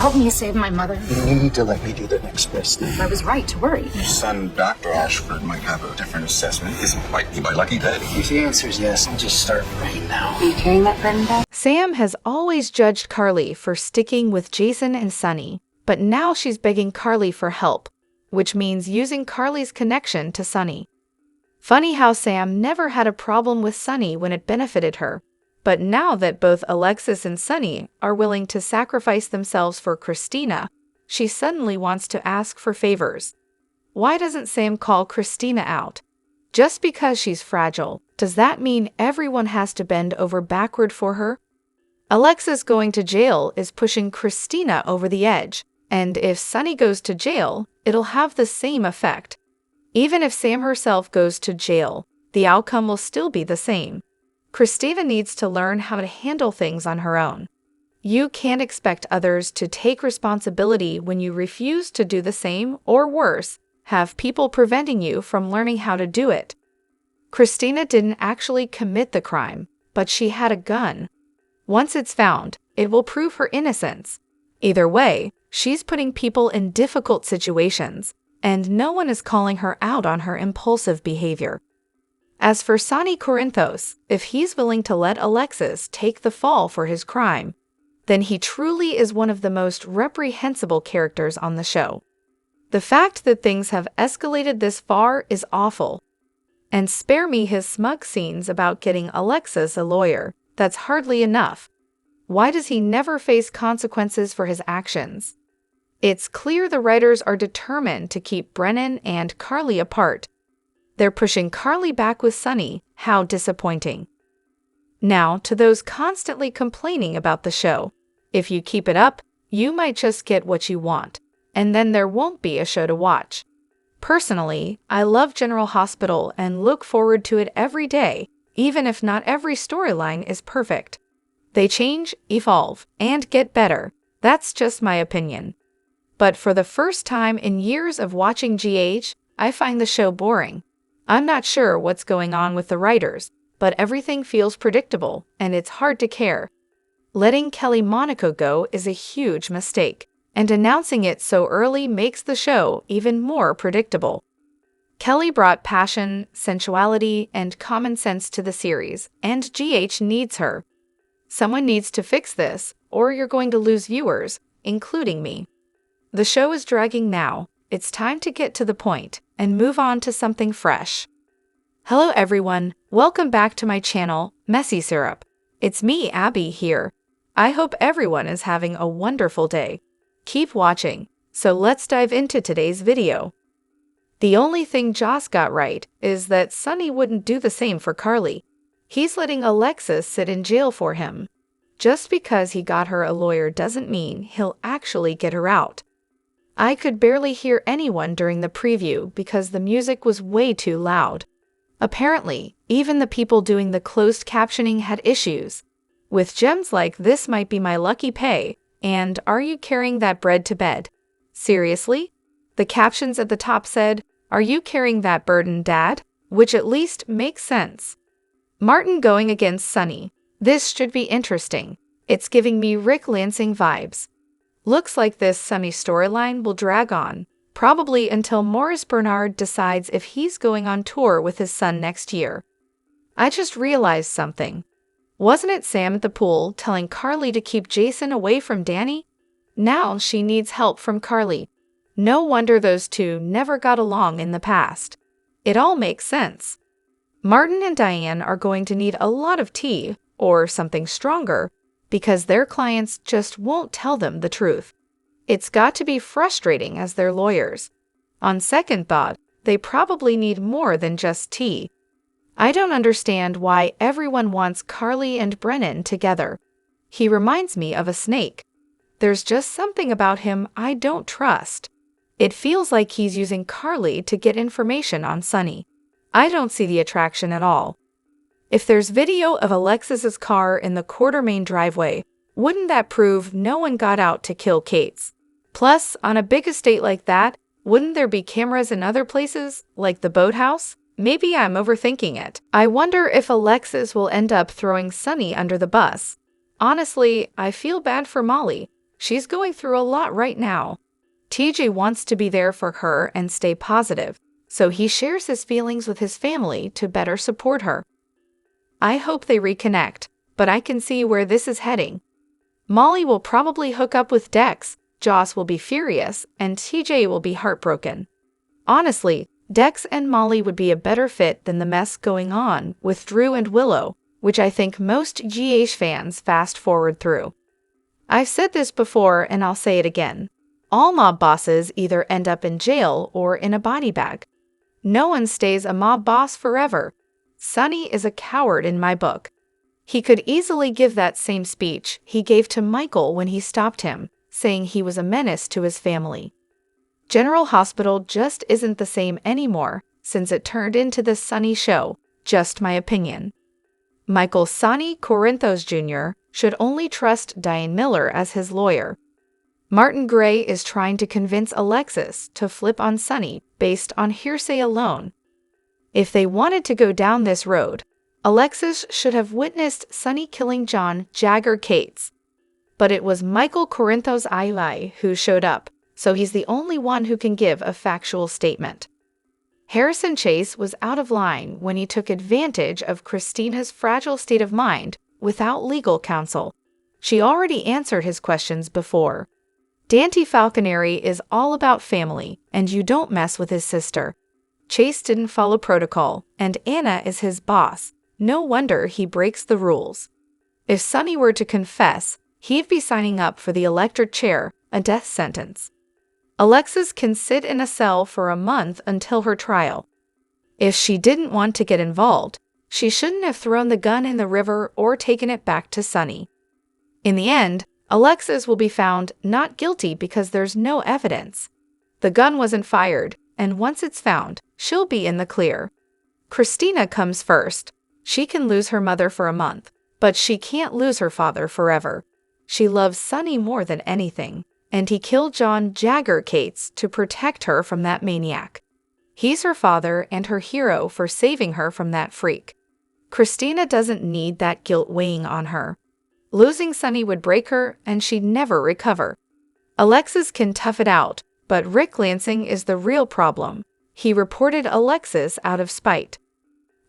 Help me save my mother. You need to let me do the next best thing. I was right to worry. Your son, Dr. Ashford, might have a different assessment. This might be my lucky day. If the answer is yes, I'll just start right now. Are you carrying that burden bag? Sam has always judged Carly for sticking with Jason and Sonny, but now she's begging Carly for help, which means using Carly's connection to Sonny. Funny how Sam never had a problem with Sonny when it benefited her, but now that both Alexis and Sonny are willing to sacrifice themselves for Christina, she suddenly wants to ask for favors. Why doesn't Sam call Christina out? Just because she's fragile, does that mean everyone has to bend over backward for her? Alexis going to jail is pushing Christina over the edge, and if Sonny goes to jail, it'll have the same effect. Even if Sam herself goes to jail, the outcome will still be the same. Christina needs to learn how to handle things on her own. You can't expect others to take responsibility when you refuse to do the same, or worse, have people preventing you from learning how to do it. Christina didn't actually commit the crime, but she had a gun. Once it's found, it will prove her innocence. Either way, she's putting people in difficult situations, and no one is calling her out on her impulsive behavior. As for Sonny Corinthos, if he's willing to let Alexis take the fall for his crime, then he truly is one of the most reprehensible characters on the show. The fact that things have escalated this far is awful. And spare me his smug scenes about getting Alexis a lawyer. That's hardly enough. Why does he never face consequences for his actions? It's clear the writers are determined to keep Brennan and Carly apart. They're pushing Carly back with Sonny. How disappointing. Now, to those constantly complaining about the show, if you keep it up, you might just get what you want, and then there won't be a show to watch. Personally, I love General Hospital and look forward to it every day, even if not every storyline is perfect. They change, evolve, and get better. That's just my opinion. But for the first time in years of watching GH, I find the show boring. I'm not sure what's going on with the writers, but everything feels predictable, and it's hard to care. Letting Kelly Monaco go is a huge mistake, and announcing it so early makes the show even more predictable. Kelly brought passion, sensuality, and common sense to the series, and GH needs her. Someone needs to fix this, or you're going to lose viewers, including me. The show is dragging now. It's time to get to the point and move on to something fresh. Hello everyone, welcome back to my channel, Messy Syrup. It's me, Abby, here. I hope everyone is having a wonderful day. Keep watching, so let's dive into today's video. The only thing Joss got right is that Sonny wouldn't do the same for Carly. He's letting Alexis sit in jail for him. Just because he got her a lawyer doesn't mean he'll actually get her out. I could barely hear anyone during the preview because the music was way too loud. Apparently, even the people doing the closed captioning had issues. With gems like "This might be my lucky pay" and "Are you carrying that bread to bed?" Seriously? The captions at the top said, "Are you carrying that burden, Dad?" Which at least makes sense. Martin going against Sonny. This should be interesting. It's giving me Rick Lansing vibes. Looks like this Sonny storyline will drag on, probably until Maurice Bernard decides if he's going on tour with his son next year. I just realized something. Wasn't it Sam at the pool telling Carly to keep Jason away from Danny? Now she needs help from Carly. No wonder those two never got along in the past. It all makes sense. Martin and Diane are going to need a lot of tea, or something stronger, because their clients just won't tell them the truth. It's got to be frustrating as their lawyers. On second thought, they probably need more than just tea. I don't understand why everyone wants Carly and Brennan together. He reminds me of a snake. There's just something about him I don't trust. It feels like he's using Carly to get information on Sonny. I don't see the attraction at all. If there's video of Alexis's car in the Quartermain driveway, wouldn't that prove no one got out to kill Kate's? Plus, on a big estate like that, wouldn't there be cameras in other places, like the boathouse? Maybe I'm overthinking it. I wonder if Alexis will end up throwing Sonny under the bus. Honestly, I feel bad for Molly. She's going through a lot right now. TJ wants to be there for her and stay positive, so he shares his feelings with his family to better support her. I hope they reconnect, but I can see where this is heading. Molly will probably hook up with Dex, Joss will be furious, and TJ will be heartbroken. Honestly, Dex and Molly would be a better fit than the mess going on with Drew and Willow, which I think most GH fans fast forward through. I've said this before and I'll say it again. All mob bosses either end up in jail or in a body bag. No one stays a mob boss forever. Sonny is a coward in my book. He could easily give that same speech he gave to Michael when he stopped him, saying he was a menace to his family. General Hospital just isn't the same anymore since it turned into the Sonny show, just my opinion. Michael Sonny Corinthos Jr. should only trust Diane Miller as his lawyer. Martin Gray is trying to convince Alexis to flip on Sonny based on hearsay alone. If they wanted to go down this road, Alexis should have witnessed Sonny killing John Jagger Cates. But it was Michael Corinthos Ili who showed up, so he's the only one who can give a factual statement. Harrison Chase was out of line when he took advantage of Christina's fragile state of mind without legal counsel. She already answered his questions before. Dante Falconeri is all about family, and you don't mess with his sister. Chase didn't follow protocol, and Anna is his boss. No wonder he breaks the rules. If Sonny were to confess, he'd be signing up for the electric chair, a death sentence. Alexis can sit in a cell for a month until her trial. If she didn't want to get involved, she shouldn't have thrown the gun in the river or taken it back to Sonny. In the end, Alexis will be found not guilty because there's no evidence. The gun wasn't fired, and once it's found, she'll be in the clear. Christina comes first. She can lose her mother for a month, but she can't lose her father forever. She loves Sonny more than anything, and he killed John Jagger Cates to protect her from that maniac. He's her father and her hero for saving her from that freak. Christina doesn't need that guilt weighing on her. Losing Sonny would break her, and she'd never recover. Alexis can tough it out, but Rick Lansing is the real problem. He reported Alexis out of spite.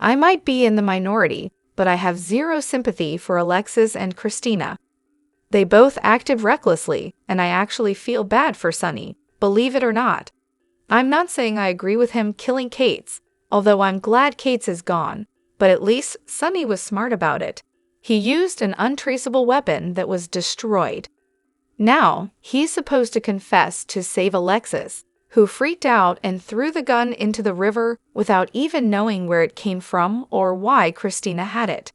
I might be in the minority, but I have zero sympathy for Alexis and Christina. They both acted recklessly, and I actually feel bad for Sonny, believe it or not. I'm not saying I agree with him killing Cates, although I'm glad Cates is gone, but at least Sonny was smart about it. He used an untraceable weapon that was destroyed. Now, he's supposed to confess to save Alexis, who freaked out and threw the gun into the river without even knowing where it came from or why Christina had it.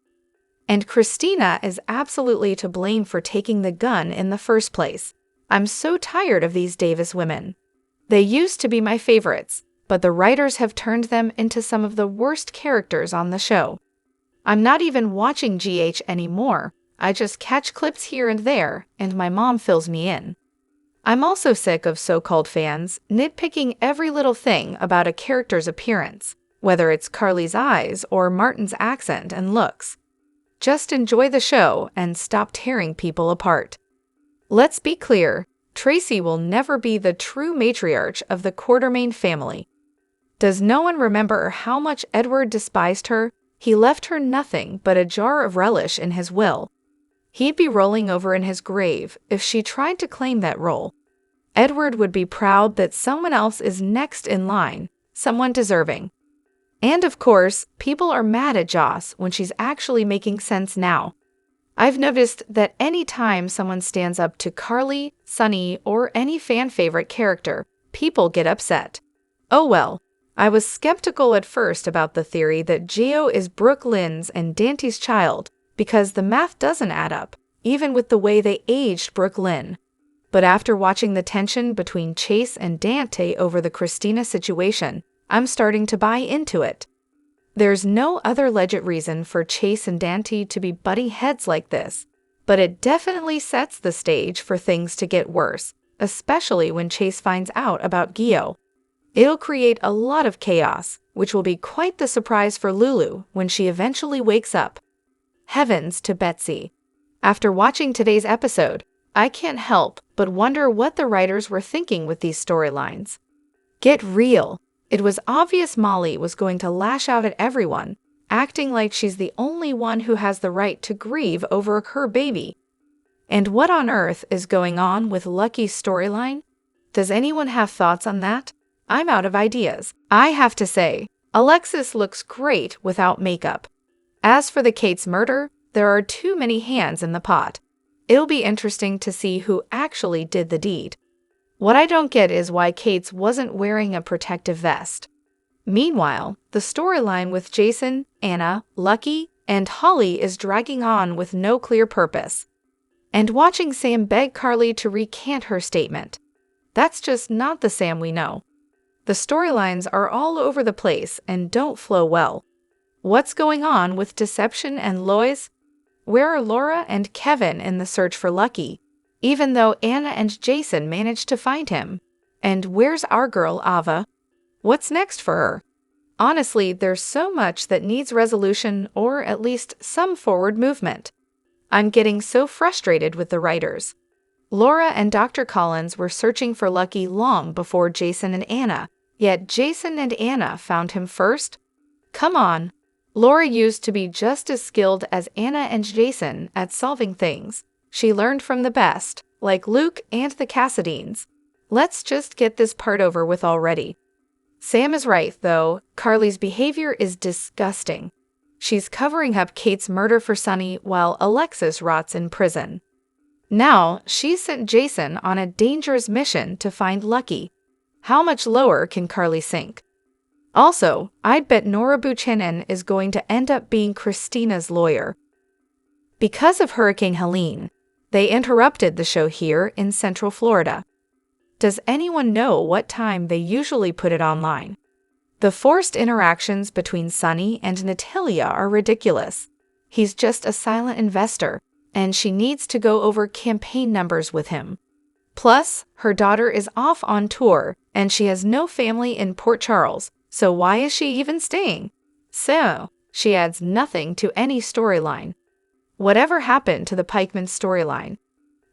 And Christina is absolutely to blame for taking the gun in the first place. I'm so tired of these Davis women. They used to be my favorites, but the writers have turned them into some of the worst characters on the show. I'm not even watching GH anymore. I just catch clips here and there, and my mom fills me in. I'm also sick of so-called fans nitpicking every little thing about a character's appearance, whether it's Carly's eyes or Martin's accent and looks. Just enjoy the show and stop tearing people apart. Let's be clear, Tracy will never be the true matriarch of the Quartermain family. Does no one remember how much Edward despised her? He left her nothing but a jar of relish in his will. He'd be rolling over in his grave if she tried to claim that role. Edward would be proud that someone else is next in line, someone deserving. And of course, people are mad at Joss when she's actually making sense now. I've noticed that any time someone stands up to Carly, Sonny, or any fan favorite character, people get upset. Oh well. I was skeptical at first about the theory that Gio is Brooke Lynn's and Dante's child because the math doesn't add up, even with the way they aged Brooke Lynn. But after watching the tension between Chase and Dante over the Christina situation, I'm starting to buy into it. There's no other legit reason for Chase and Dante to be butting heads like this, but it definitely sets the stage for things to get worse, especially when Chase finds out about Gio. It'll create a lot of chaos, which will be quite the surprise for Lulu when she eventually wakes up. Heavens to Betsy. After watching today's episode, I can't help but wonder what the writers were thinking with these storylines. Get real. It was obvious Molly was going to lash out at everyone, acting like she's the only one who has the right to grieve over her baby. And what on earth is going on with Lucky's storyline? Does anyone have thoughts on that? I'm out of ideas. I have to say, Alexis looks great without makeup. As for the Kate's murder, there are too many hands in the pot. It'll be interesting to see who actually did the deed. What I don't get is why Kate's wasn't wearing a protective vest. Meanwhile, the storyline with Jason, Anna, Lucky, and Holly is dragging on with no clear purpose. And watching Sam beg Carly to recant her statement. That's just not the Sam we know. The storylines are all over the place and don't flow well. What's going on with Deception and Lois? Where are Laura and Kevin in the search for Lucky, even though Anna and Jason managed to find him? And where's our girl Ava? What's next for her? Honestly, there's so much that needs resolution or at least some forward movement. I'm getting so frustrated with the writers. Laura and Dr. Collins were searching for Lucky long before Jason and Anna, yet Jason and Anna found him first? Come on. Laura used to be just as skilled as Anna and Jason at solving things. She learned from the best, like Luke and the Cassadines. Let's just get this part over with already. Sam is right, though. Carly's behavior is disgusting. She's covering up Kate's murder for Sonny while Alexis rots in prison. Now, she sent Jason on a dangerous mission to find Lucky. How much lower can Carly sink? Also, I'd bet Nora Buchanan is going to end up being Christina's lawyer. Because of Hurricane Helene, they interrupted the show here in Central Florida. Does anyone know what time they usually put it online? The forced interactions between Sonny and Natalia are ridiculous. He's just a silent investor, and she needs to go over campaign numbers with him. Plus, her daughter is off on tour, and she has no family in Port Charles, so why is she even staying? So, she adds nothing to any storyline. Whatever happened to the Pikeman storyline?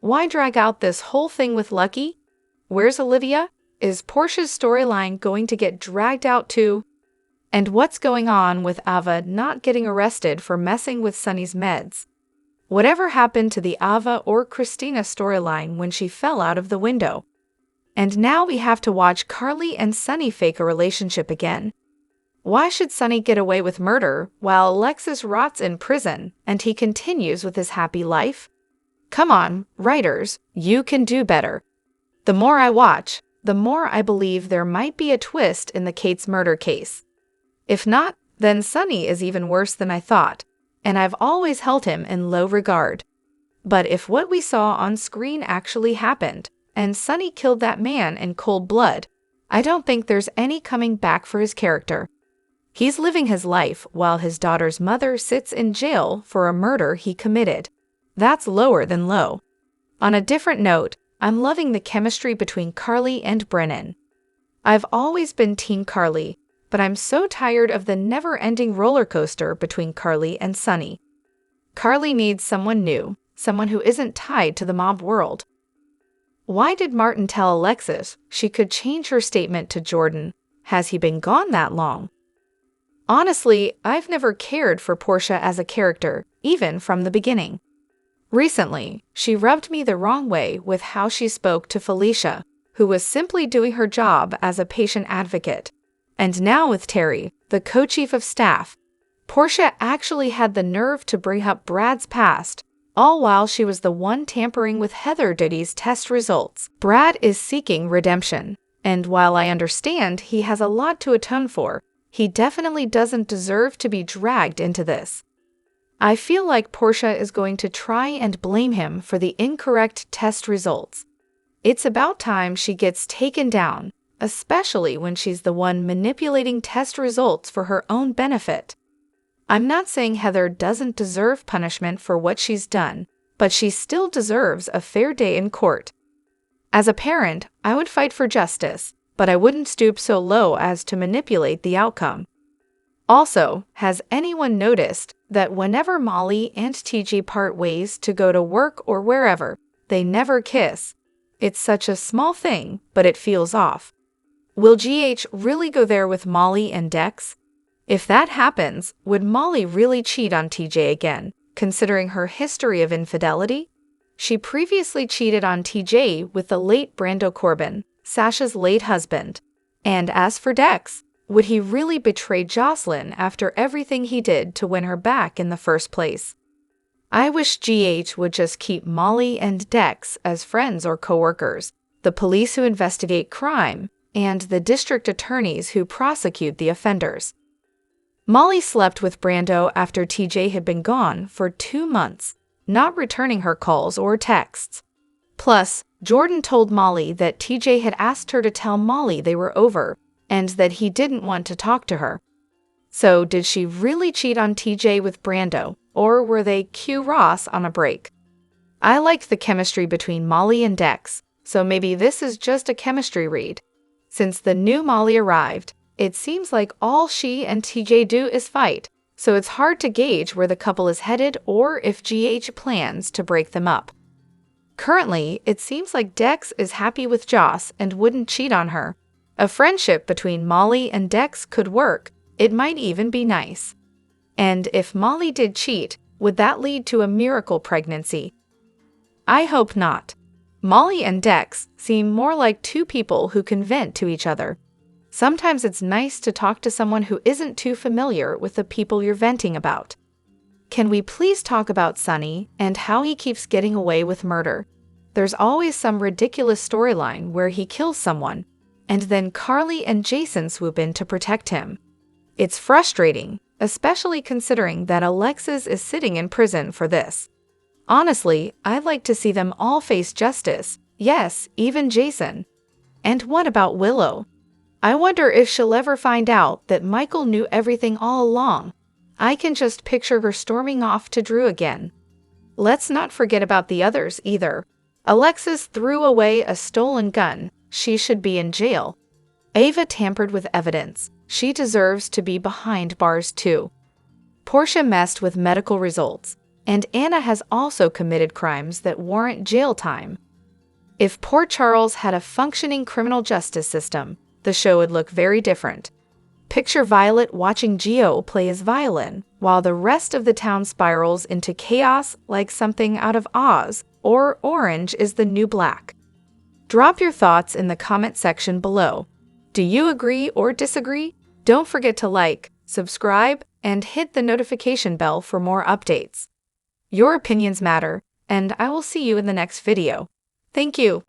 Why drag out this whole thing with Lucky? Where's Olivia? Is Portia's storyline going to get dragged out too? And what's going on with Ava not getting arrested for messing with Sonny's meds? Whatever happened to the Ava or Christina storyline when she fell out of the window? And now we have to watch Carly and Sonny fake a relationship again. Why should Sonny get away with murder while Alexis rots in prison and he continues with his happy life? Come on, writers, you can do better. The more I watch, the more I believe there might be a twist in the Kate's murder case. If not, then Sonny is even worse than I thought, and I've always held him in low regard. But if what we saw on screen actually happened, and Sonny killed that man in cold blood, I don't think there's any coming back for his character. He's living his life while his daughter's mother sits in jail for a murder he committed. That's lower than low. On a different note, I'm loving the chemistry between Carly and Brennan. I've always been Team Carly, but I'm so tired of the never-ending roller coaster between Carly and Sonny. Carly needs someone new, someone who isn't tied to the mob world. Why did Martin tell Alexis she could change her statement to Jordan? Has he been gone that long? Honestly, I've never cared for Portia as a character, even from the beginning. Recently, she rubbed me the wrong way with how she spoke to Felicia, who was simply doing her job as a patient advocate. And now with Terry, the co-chief of staff, Portia actually had the nerve to bring up Brad's past, all while she was the one tampering with Heather Diddy's test results. Brad is seeking redemption, and while I understand he has a lot to atone for, he definitely doesn't deserve to be dragged into this. I feel like Portia is going to try and blame him for the incorrect test results. It's about time she gets taken down, especially when she's the one manipulating test results for her own benefit. I'm not saying Heather doesn't deserve punishment for what she's done, but she still deserves a fair day in court. As a parent, I would fight for justice, but I wouldn't stoop so low as to manipulate the outcome. Also, has anyone noticed that whenever Molly and TG part ways to go to work or wherever, they never kiss? It's such a small thing, but it feels off. Will GH really go there with Molly and Dex? If that happens, would Molly really cheat on TJ again, considering her history of infidelity? She previously cheated on TJ with the late Brando Corbin, Sasha's late husband. And as for Dex, would he really betray Jocelyn after everything he did to win her back in the first place? I wish GH would just keep Molly and Dex as friends or coworkers, the police who investigate crime, and the district attorneys who prosecute the offenders. Molly slept with Brando after TJ had been gone for 2 months, not returning her calls or texts. Plus, Jordan told Molly that TJ had asked her to tell Molly they were over and that he didn't want to talk to her. So did she really cheat on TJ with Brando, or were they Q Ross on a break? I liked the chemistry between Molly and Dex, so maybe this is just a chemistry read. Since the new Molly arrived, it seems like all she and TJ do is fight, so it's hard to gauge where the couple is headed or if GH plans to break them up. Currently, it seems like Dex is happy with Joss and wouldn't cheat on her. A friendship between Molly and Dex could work. It might even be nice. And if Molly did cheat, would that lead to a miracle pregnancy? I hope not. Molly and Dex seem more like two people who can vent to each other. Sometimes it's nice to talk to someone who isn't too familiar with the people you're venting about. Can we please talk about Sonny and how he keeps getting away with murder? There's always some ridiculous storyline where he kills someone, and then Carly and Jason swoop in to protect him. It's frustrating, especially considering that Alexis is sitting in prison for this. Honestly, I'd like to see them all face justice, yes, even Jason. And what about Willow? I wonder if she'll ever find out that Michael knew everything all along. I can just picture her storming off to Drew again. Let's not forget about the others either. Alexis threw away a stolen gun. She should be in jail. Ava tampered with evidence. She deserves to be behind bars too. Portia messed with medical results, and Anna has also committed crimes that warrant jail time. If Port Charles had a functioning criminal justice system, the show would look very different. Picture Violet watching Gio play his violin, while the rest of the town spirals into chaos like something out of Oz, or Orange is the New Black. Drop your thoughts in the comment section below. Do you agree or disagree? Don't forget to like, subscribe, and hit the notification bell for more updates. Your opinions matter, and I will see you in the next video. Thank you.